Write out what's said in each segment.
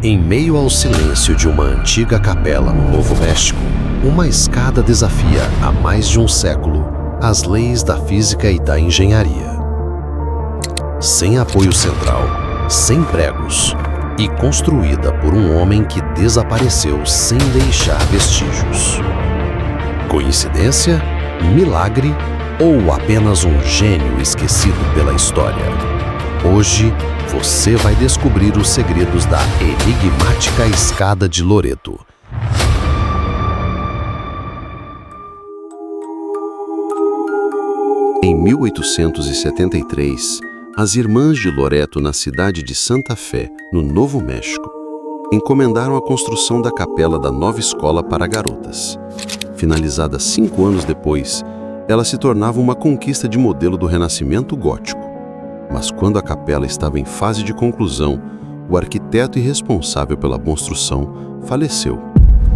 Em meio ao silêncio de uma antiga capela no Novo México, uma escada desafia há mais de um século as leis da física e da engenharia. Sem apoio central, sem pregos e construída por um homem que desapareceu sem deixar vestígios. Coincidência? Milagre? Ou apenas um gênio esquecido pela história? Hoje, você vai descobrir os segredos da enigmática Escada de Loreto. Em 1873, as Irmãs de Loreto, na cidade de Santa Fé, no Novo México, encomendaram a construção da capela da nova escola para garotas. Finalizada 5 anos depois, ela se tornava uma conquista de modelo do Renascimento gótico. Mas quando a capela estava em fase de conclusão, o arquiteto e responsável pela construção faleceu,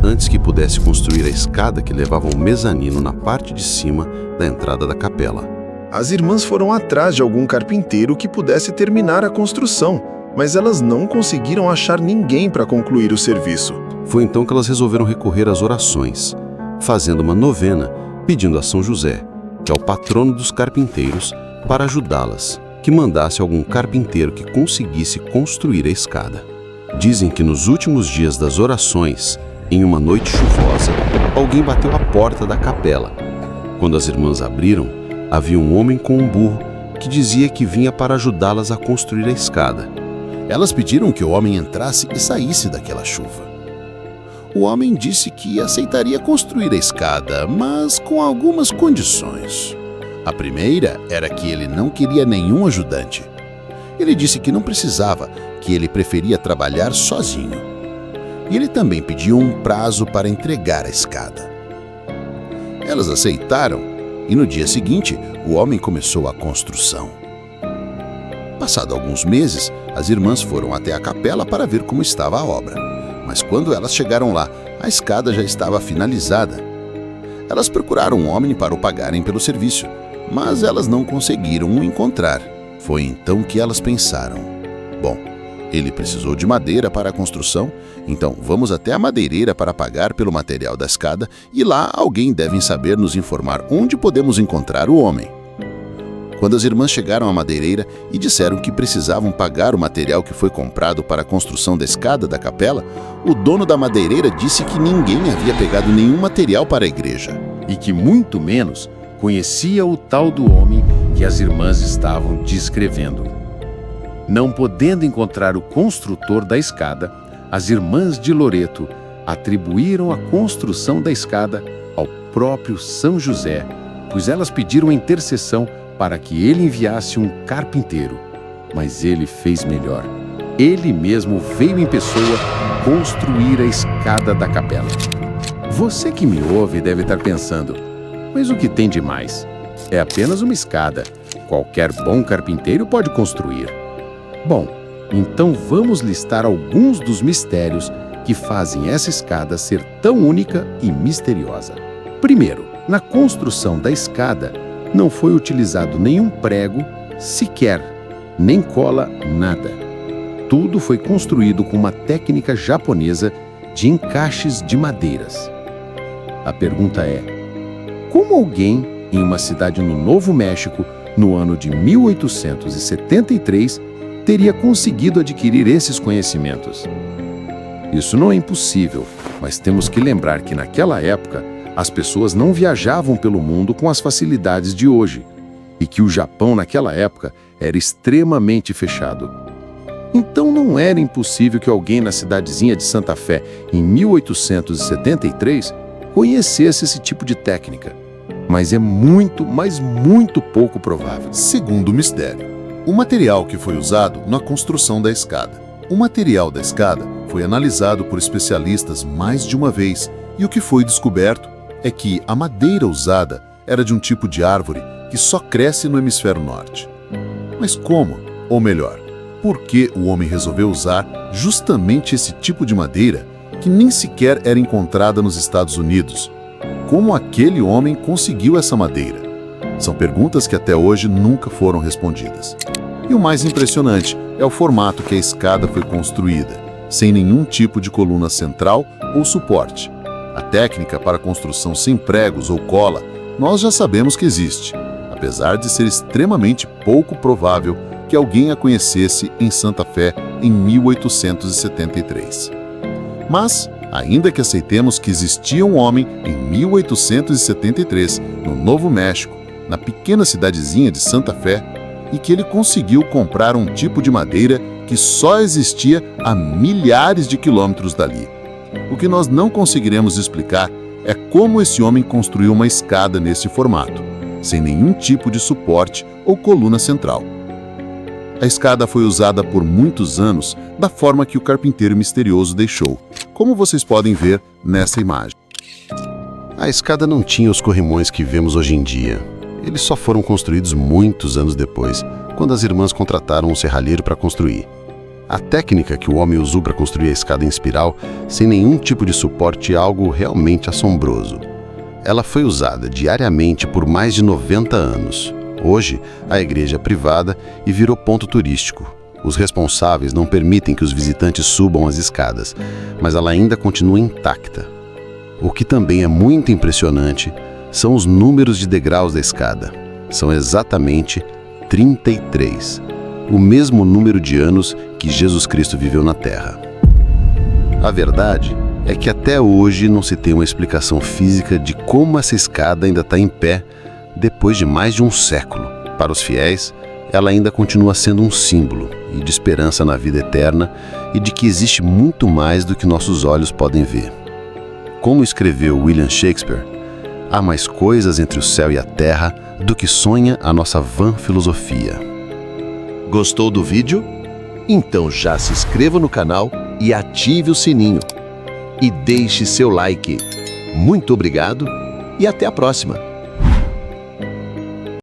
antes que pudesse construir a escada que levava ao mezanino na parte de cima da entrada da capela. As irmãs foram atrás de algum carpinteiro que pudesse terminar a construção, mas elas não conseguiram achar ninguém para concluir o serviço. Foi então que elas resolveram recorrer às orações, fazendo uma novena pedindo a São José, que é o patrono dos carpinteiros, para ajudá-las, que mandasse algum carpinteiro que conseguisse construir a escada. Dizem que nos últimos dias das orações, em uma noite chuvosa, alguém bateu à porta da capela. Quando as irmãs abriram, havia um homem com um burro que dizia que vinha para ajudá-las a construir a escada. Elas pediram que o homem entrasse e saísse daquela chuva. O homem disse que aceitaria construir a escada, mas com algumas condições. A primeira era que ele não queria nenhum ajudante. Ele disse que não precisava, que ele preferia trabalhar sozinho. E ele também pediu um prazo para entregar a escada. Elas aceitaram e no dia seguinte o homem começou a construção. Passado alguns meses, as irmãs foram até a capela para ver como estava a obra. Mas quando elas chegaram lá, a escada já estava finalizada. Elas procuraram um homem para o pagarem pelo serviço, mas elas não conseguiram o encontrar. Foi então que elas pensaram: bom, ele precisou de madeira para a construção, então vamos até a madeireira para pagar pelo material da escada e lá alguém deve saber nos informar onde podemos encontrar o homem. Quando as irmãs chegaram à madeireira e disseram que precisavam pagar o material que foi comprado para a construção da escada da capela, o dono da madeireira disse que ninguém havia pegado nenhum material para a igreja e que muito menos conhecia o tal do homem que as irmãs estavam descrevendo. Não podendo encontrar o construtor da escada, as Irmãs de Loreto atribuíram a construção da escada ao próprio São José, pois elas pediram a intercessão para que ele enviasse um carpinteiro. Mas ele fez melhor. Ele mesmo veio em pessoa construir a escada da capela. Você que me ouve deve estar pensando: mas o que tem de mais? É apenas uma escada. Qualquer bom carpinteiro pode construir. Bom, então vamos listar alguns dos mistérios que fazem essa escada ser tão única e misteriosa. Primeiro, na construção da escada, não foi utilizado nenhum prego, sequer, nem cola, nada. Tudo foi construído com uma técnica japonesa de encaixes de madeiras. A pergunta é: como alguém, em uma cidade no Novo México, no ano de 1873, teria conseguido adquirir esses conhecimentos? Isso não é impossível, mas temos que lembrar que naquela época as pessoas não viajavam pelo mundo com as facilidades de hoje e que o Japão naquela época era extremamente fechado. Então não era impossível que alguém na cidadezinha de Santa Fé, em 1873, conhecesse esse tipo de técnica. Mas é muito, mas muito pouco provável. Segundo mistério, o material que foi usado na construção da escada. O material da escada foi analisado por especialistas mais de uma vez e o que foi descoberto é que a madeira usada era de um tipo de árvore que só cresce no hemisfério norte. Mas como? Ou melhor, por que o homem resolveu usar justamente esse tipo de madeira que nem sequer era encontrada nos Estados Unidos? Como aquele homem conseguiu essa madeira? São perguntas que até hoje nunca foram respondidas. E o mais impressionante é o formato que a escada foi construída. sem nenhum tipo de coluna central ou suporte. A técnica para construção sem pregos ou cola, nós já sabemos que existe, apesar de ser extremamente pouco provável que alguém a conhecesse em Santa Fé em 1873. Mas, ainda que aceitemos que existia um homem em 1873, no Novo México, na pequena cidadezinha de Santa Fé, e que ele conseguiu comprar um tipo de madeira que só existia a milhares de quilômetros dali. O que nós não conseguiremos explicar é como esse homem construiu uma escada nesse formato, sem nenhum tipo de suporte ou coluna central. A escada foi usada por muitos anos da forma que o carpinteiro misterioso deixou, como vocês podem ver nessa imagem. A escada não tinha os corrimões que vemos hoje em dia. Eles só foram construídos muitos anos depois, quando as irmãs contrataram um serralheiro para construir. A técnica que o homem usou para construir a escada em espiral, sem nenhum tipo de suporte, é algo realmente assombroso. Ela foi usada diariamente por mais de 90 anos. Hoje, a igreja é privada e virou ponto turístico. Os responsáveis não permitem que os visitantes subam as escadas, mas ela ainda continua intacta. O que também é muito impressionante são os números de degraus da escada. São exatamente 33, o mesmo número de anos que Jesus Cristo viveu na Terra. A verdade é que até hoje não se tem uma explicação física de como essa escada ainda está em pé depois de mais de um século. Para os fiéis, ela ainda continua sendo um símbolo e de esperança na vida eterna e de que existe muito mais do que nossos olhos podem ver. Como escreveu William Shakespeare, há mais coisas entre o céu e a terra do que sonha a nossa vã filosofia. Gostou do vídeo? Então já se inscreva no canal e ative o sininho. E deixe seu like. Muito obrigado e até a próxima!